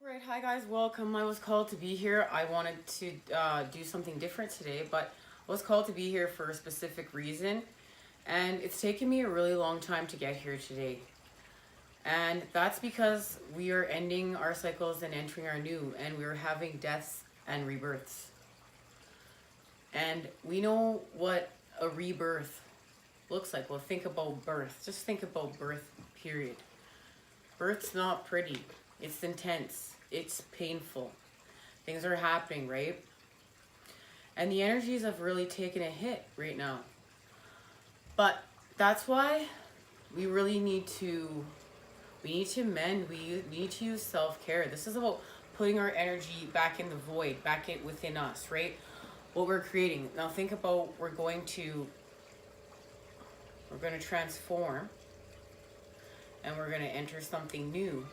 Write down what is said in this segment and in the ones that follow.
Right, hi guys, welcome. I was called to be here. I wanted to do something different today, but I was called to be here for a specific reason, and it's taken me a really long time to get here today. And that's because we are ending our cycles and entering our new, and we're having deaths and rebirths. And we know what a rebirth looks like. Well, think about birth. Just think about birth, period. Birth's not pretty. It's intense. It's painful. Things are happening, right? And the energies have really taken a hit right now. But that's why we really need to mend. We need to use self-care. This is about putting our energy back in the void, within us, right? What we're creating. Now think about we're going to transform, and we're going to enter something new.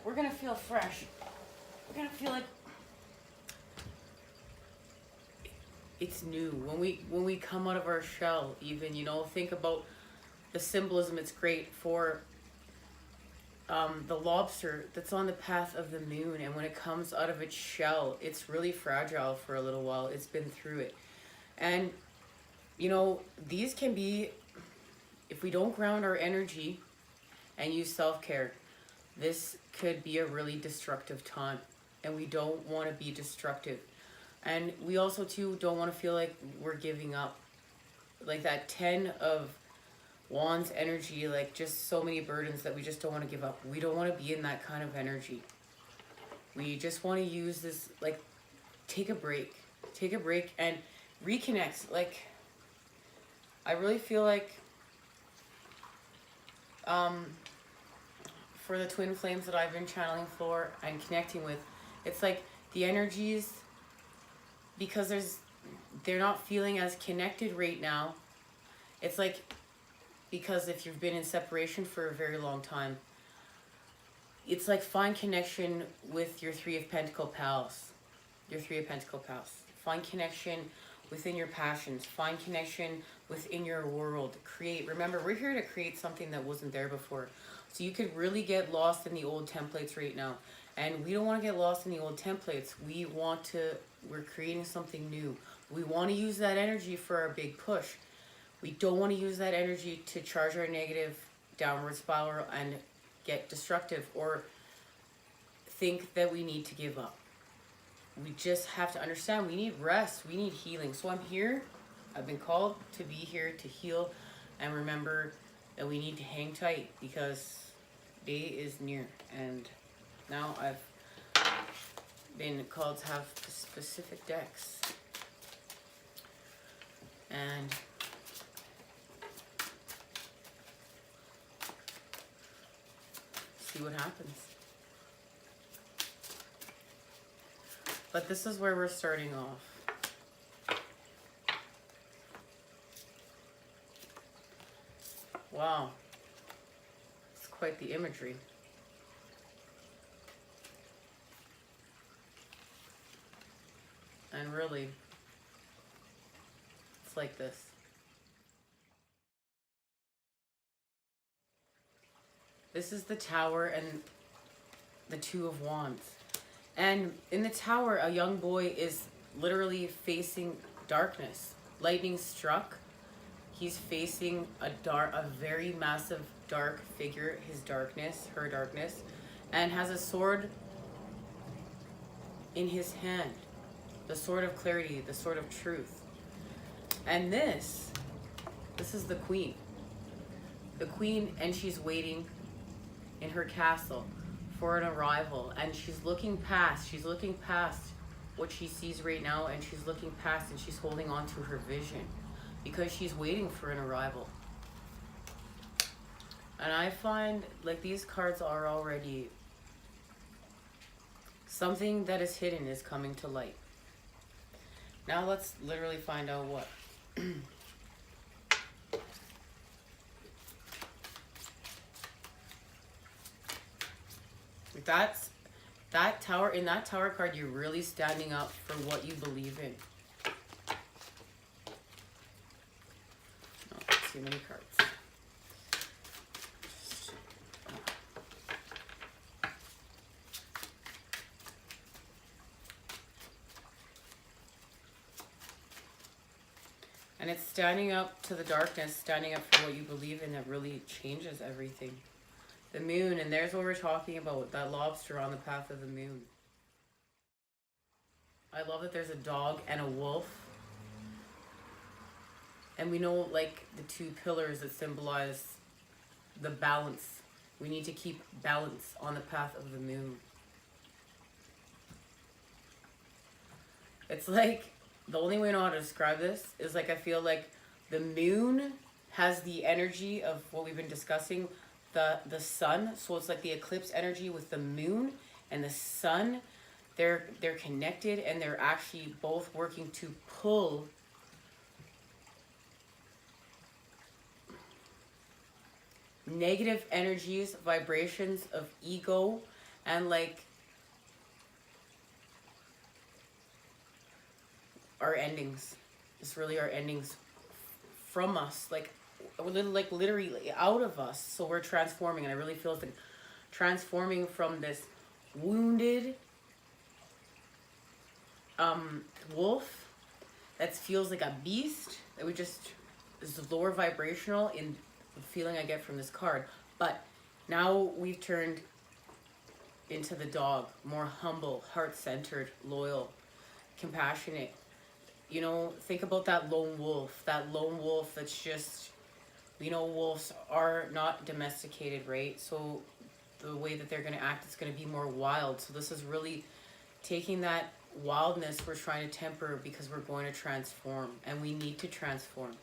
We're gonna feel fresh. We're gonna feel like it's new when we come out of our shell. Even, think about the symbolism. It's great for the lobster that's on the path of the moon, and when it comes out of its shell, it's really fragile for a little while. It's been through it, and these can be, if we don't ground our energy and use self-care, this could be a really destructive time, and we don't want to be destructive. And we also too don't want to feel like we're giving up, like that 10 of wands energy, like just so many burdens that we just don't want to give up. We don't want to be in that kind of energy. We just want to use this, like, take a break and reconnect. Like, I really feel like for the twin flames that I've been channeling for and connecting with, it's like the energies, because they're not feeling as connected right now. It's like, because if you've been in separation for a very long time, it's like find connection with your Three of Pentacle pals. Find connection within your passions. Find connection within your world. Remember, we're here to create something that wasn't there before. So you could really get lost in the old templates right now. And we don't want to get lost in the old templates. We're creating something new. We want to use that energy for our big push. We don't want to use that energy to charge our negative downward spiral and get destructive or think that we need to give up. We just have to understand we need rest. We need healing. So I'm here. I've been called to be here to heal, and remember that we need to hang tight because day is near. And now I've been called to have specific decks, and see what happens. But this is where we're starting off. Wow, it's quite the imagery. And really, it's like this. This is the Tower and the Two of Wands. And in the Tower, a young boy is literally facing darkness. Lightning struck. He's facing a very massive dark figure, her darkness, and has a sword in his hand. The sword of clarity, the sword of truth. And this is the Queen. The Queen, and she's waiting in her castle for an arrival, and she's looking past what she sees right now, and she's looking past, and she's holding on to her vision because she's waiting for an arrival. And I find like these cards are already something that is hidden is coming to light. Now let's literally find out what. That tower, in that Tower card, you're really standing up for what you believe in. Oh, too many cards. And it's standing up to the darkness, standing up for what you believe in that really changes everything. The moon, and there's what we're talking about, that lobster on the path of the moon. I love that there's a dog and a wolf. And we know, like, the two pillars that symbolize the balance. We need to keep balance on the path of the moon. It's like, the only way I know how to describe this is like, I feel like the moon has the energy of what we've been discussing, the sun. So it's like the eclipse energy with the moon and the sun. They're connected, and they're actually both working to pull negative energies, vibrations of ego, and like our endings. It's really our endings from us, like a little, like literally out of us. So we're transforming, and I really feel like transforming from this wounded wolf that feels like a beast, that we just is lower vibrational in the feeling I get from this card. But now we've turned into the dog, more humble, heart-centered, loyal, compassionate. You know, think about that lone wolf that's just, you know, wolves are not domesticated, right? So the way that they're going to act is going to be more wild. So this is really taking that wildness we're trying to temper, because we're going to transform, and we need to transform.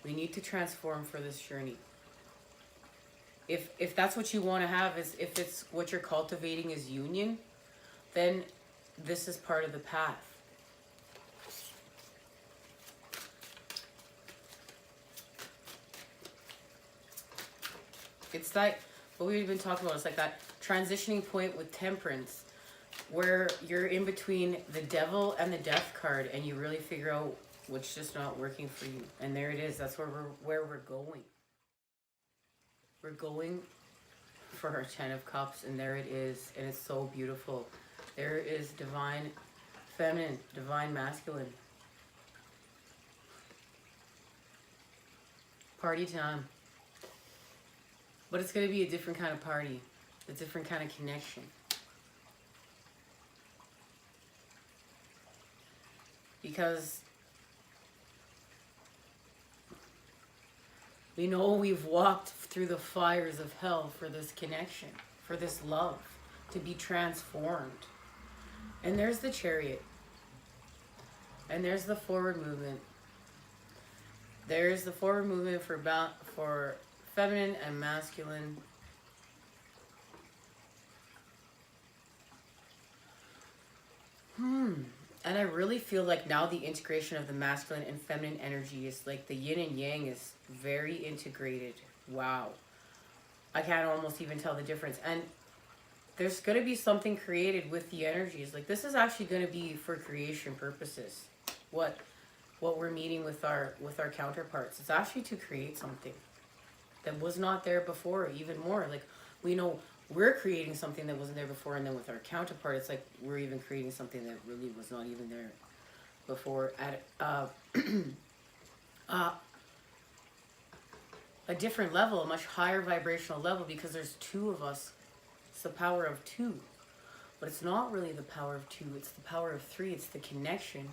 We need to transform for this journey. If that's what you want to have, is if it's what you're cultivating is union, then this is part of the path. It's like what we've been talking about. It's like that transitioning point with temperance, where you're in between the devil and the death card, and you really figure out what's just not working for you. And there it is. That's where we're going. We're going for our 10 of Cups, and there it is. And it's so beautiful. There is divine feminine, divine masculine. Party time. But it's going to be a different kind of party, a different kind of connection. Because we know we've walked through the fires of hell for this connection, for this love, to be transformed. And there's the Chariot. And there's the forward movement. There's the forward movement for feminine and masculine. And I really feel like now the integration of the masculine and feminine energy is like the yin and yang is very integrated. Wow. I can't almost even tell the difference. And there's going to be something created with the energies. Like, this is actually going to be for creation purposes. What we're meeting with our counterparts. It's actually to create something that was not there before, even more. Like, we know we're creating something that wasn't there before, and then with our counterpart, it's like we're even creating something that really was not even there before at a different level, a much higher vibrational level, because there's two of us. It's the power of two. But it's not really the power of two, it's the power of three. It's the connection,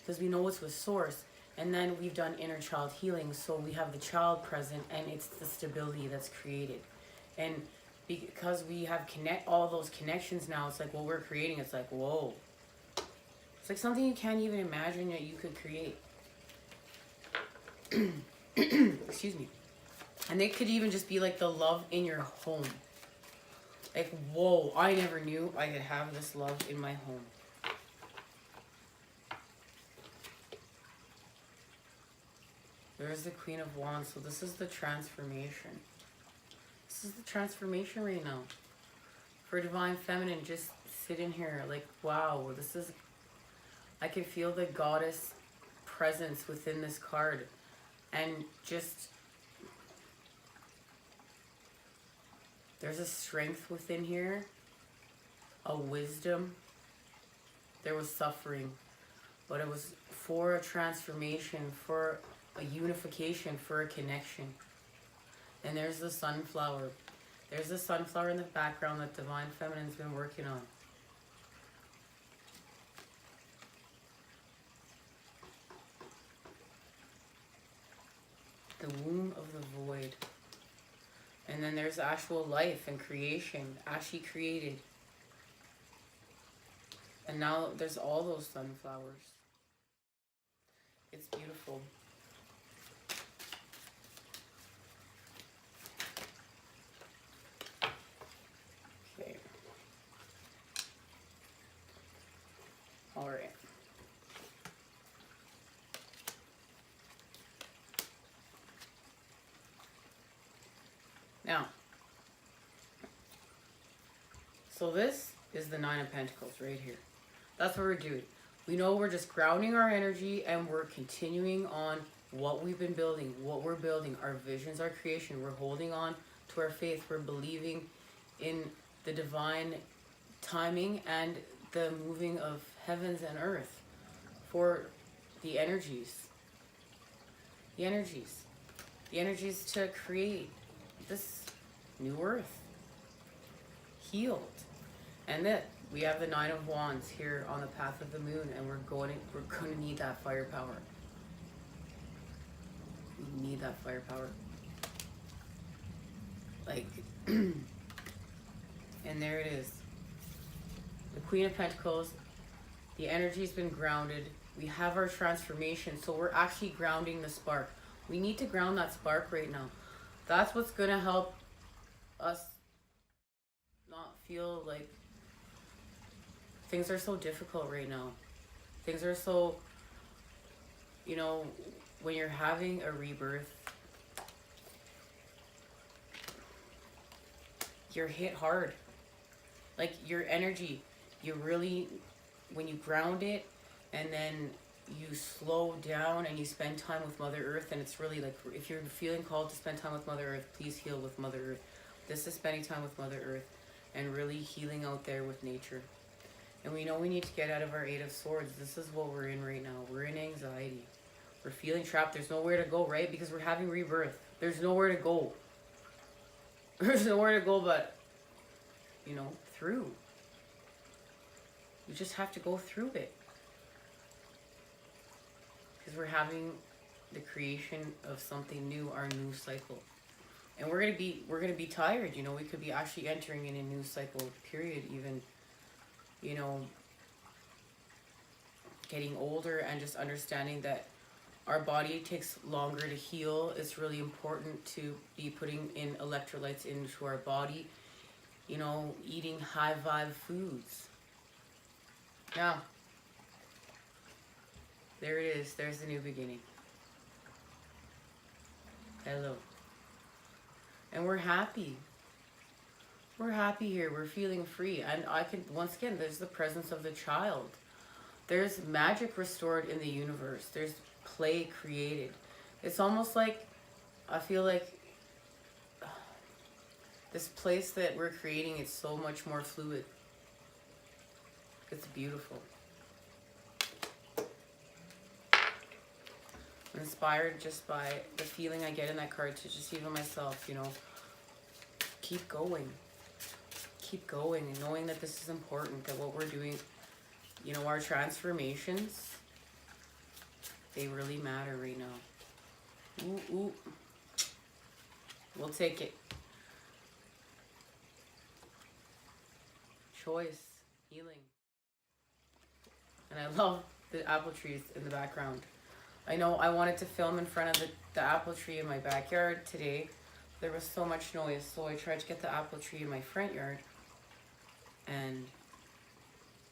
because we know it's with source. And then we've done inner child healing, so we have the child present, and it's the stability that's created. And because we have all those connections now, it's like what we're creating, it's like, whoa. It's like something you can't even imagine that you could create. Excuse me. And it could even just be like the love in your home. Like, whoa, I never knew I could have this love in my home. There's the Queen of Wands. So this is the transformation. This is the transformation right now. For Divine Feminine, just sit in here. Like, wow, this is... I can feel the goddess presence within this card. And just... there's a strength within here. A wisdom. There was suffering. but it was for a transformation, for a unification, for a connection. And there's the sunflower. There's the sunflower in the background that Divine Feminine's been working on. The womb of the void. And then there's actual life and creation, actually created. And now there's all those sunflowers. It's beautiful. Okay. All right. Now, so this is the Nine of Pentacles right here. That's what we're doing. We know we're just grounding our energy and we're continuing on what we've been building, what we're building, our visions, our creation. We're holding on to our faith. We're believing in the divine timing and the moving of heavens and earth for the energies. The energies. The energies to create this new earth. Healed. And that we have the Nine of Wands here on the path of the moon, and we're going to need that firepower. We need that firepower. Like, and there it is. The Queen of Pentacles. The energy's been grounded. We have our transformation, so we're actually grounding the spark. We need to ground that spark right now. That's what's going to help us not feel like things are so difficult right now. Things are so, you know, when you're having a rebirth, you're hit hard. Like your energy, you really, when you ground it and then you slow down and you spend time with Mother Earth, and it's really like, if you're feeling called to spend time with Mother Earth, please heal with Mother Earth. This is spending time with Mother Earth and really healing out there with nature. And we know we need to get out of our Eight of Swords. This is what we're in right now. We're in anxiety. We're feeling trapped. There's nowhere to go, right? Because we're having rebirth. There's nowhere to go. There's nowhere to go but, you know, through. You just have to go through it. Because we're having the creation of something new, our new cycle. And we're gonna be tired, you know, we could be actually entering in a new cycle period even, you know, getting older and just understanding that our body takes longer to heal. It's really important to be putting in electrolytes into our body, you know, eating high vibe foods. Now, there it is. There's the new beginning. Hello. And we're happy. We're happy here. We're feeling free. And I can, once again, there's the presence of the child. There's magic restored in the universe. There's play created. It's almost like, I feel like this place that we're creating is so much more fluid. It's beautiful. I'm inspired just by the feeling I get in that card to just even myself, you know, keep going. Keep going and knowing that this is important, that what we're doing, you know, our transformations, they really matter right now. Ooh, ooh. We'll take it. Choice, healing. And I love the apple trees in the background. I know I wanted to film in front of the apple tree in my backyard today. There was so much noise, so I tried to get the apple tree in my front yard. And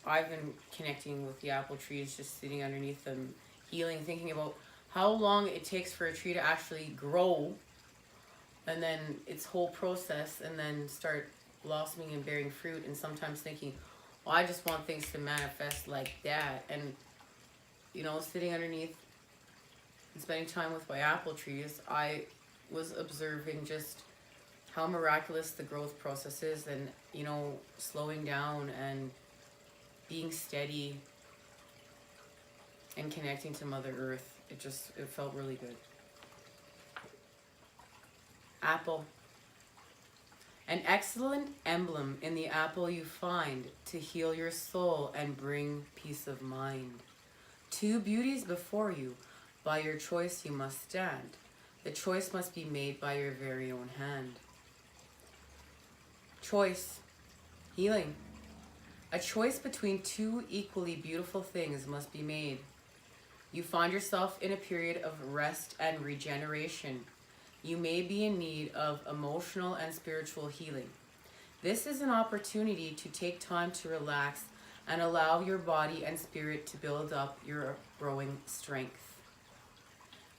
I've been connecting with the apple trees, just sitting underneath them, healing, thinking about how long it takes for a tree to actually grow, and then its whole process, and then start blossoming and bearing fruit, and sometimes thinking, well, I just want things to manifest like that. And, you know, sitting underneath and spending time with my apple trees, I was observing just how miraculous the growth process is, and, you know, slowing down and being steady and connecting to Mother Earth. It felt really good. Apple. An excellent emblem in the apple you find to heal your soul and bring peace of mind. Two beauties before you, by your choice you must stand. The choice must be made by your very own hand. Choice. Healing. A choice between two equally beautiful things must be made. You find yourself in a period of rest and regeneration. You may be in need of emotional and spiritual healing. This is an opportunity to take time to relax and allow your body and spirit to build up your growing strength.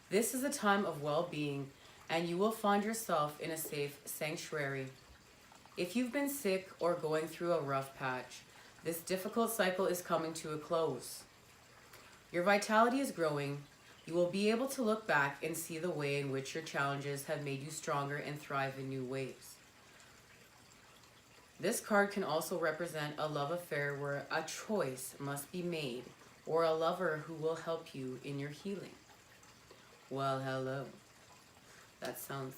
This is a time of well-being, and you will find yourself in a safe sanctuary. If you've been sick or going through a rough patch, this difficult cycle is coming to a close. Your vitality is growing. You will be able to look back and see the way in which your challenges have made you stronger and thrive in new ways. This card can also represent a love affair where a choice must be made, or a lover who will help you in your healing. Well, hello. That sounds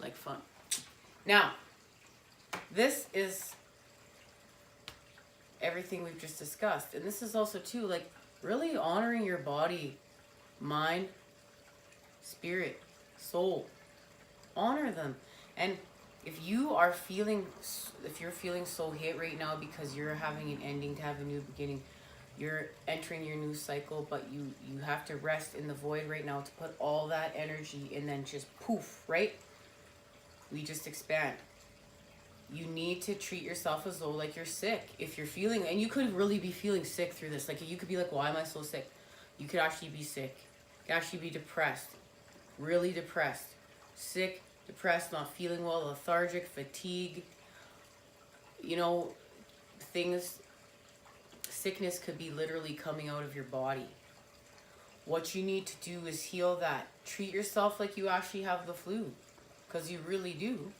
like fun. Now, this is everything we've just discussed. And this is also too, like, really honoring your body, mind, spirit, soul. Honor them. And if you're feeling so hit right now because you're having an ending to have a new beginning, you're entering your new cycle, but you have to rest in the void right now to put all that energy and then just poof, right? We just expand. You need to treat yourself as though like you're sick. If you're feeling, and you could really be feeling sick through this. Like you could be like, why am I so sick? You could actually be sick. You could actually be depressed. Really depressed. Sick, depressed, not feeling well, lethargic, fatigue. You know, sickness could be literally coming out of your body. What you need to do is heal that. Treat yourself like you actually have the flu. Because you really do.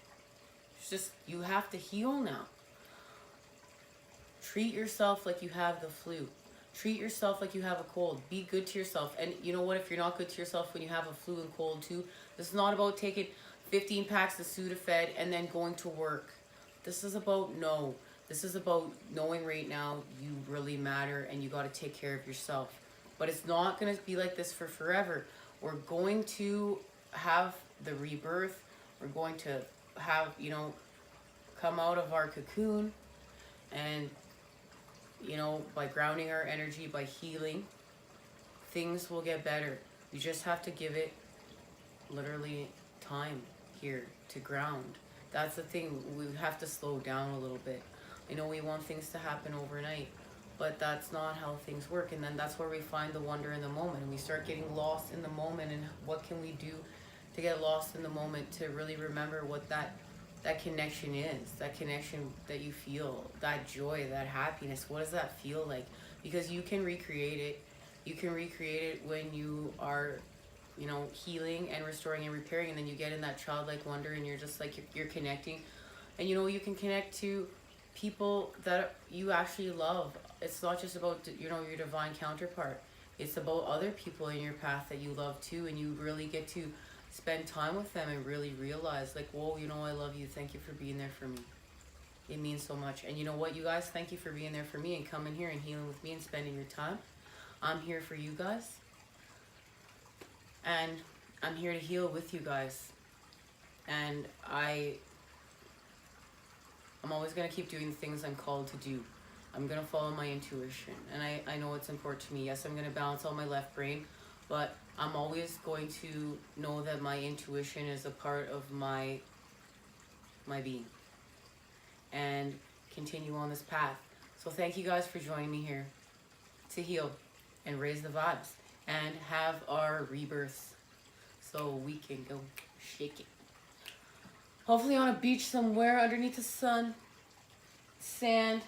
It's just, you have to heal now. Treat yourself like you have the flu. Treat yourself like you have a cold. Be good to yourself. And you know what? If you're not good to yourself when you have a flu and cold too, this is not about taking 15 packs of Sudafed and then going to work. This is about This is about knowing right now you really matter and you got to take care of yourself. But it's not going to be like this for forever. We're going to have the rebirth. We're going to have, come out of our cocoon, and by grounding our energy, by healing, things will get better. You just have to give it literally time here to ground. That's the thing. We have to slow down a little bit. I know we want things to happen overnight, but that's not how things work. And then that's where we find the wonder in the moment, and we start getting lost in the moment. And what can we do to get lost in the moment, to really remember what that connection is, that connection that you feel, that joy, that happiness. What does that feel like? Because you can recreate it. You can recreate it when you are, healing and restoring and repairing, and then you get in that childlike wonder, and you're just like, you're connecting. And you can connect to people that you actually love. It's not just about, your divine counterpart. It's about other people in your path that you love too, and you really get to spend time with them and really realize, like, whoa, I love you. Thank you for being there for me. It means so much. And you know what, you guys? Thank you for being there for me and coming here and healing with me and spending your time. I'm here for you guys. And I'm here to heal with you guys. And I'm always going to keep doing the things I'm called to do. I'm going to follow my intuition. And I know it's important to me. Yes, I'm going to balance out my left brain. But I'm always going to know that my intuition is a part of my being. And continue on this path. So thank you guys for joining me here to heal and raise the vibes and have our rebirths so we can go shake it. Hopefully on a beach somewhere underneath the sun, sand,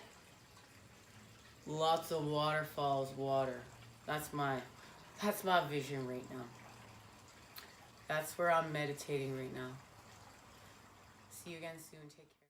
lots of waterfalls, water. That's my vision right now. That's where I'm meditating right now. See you again soon. Take care.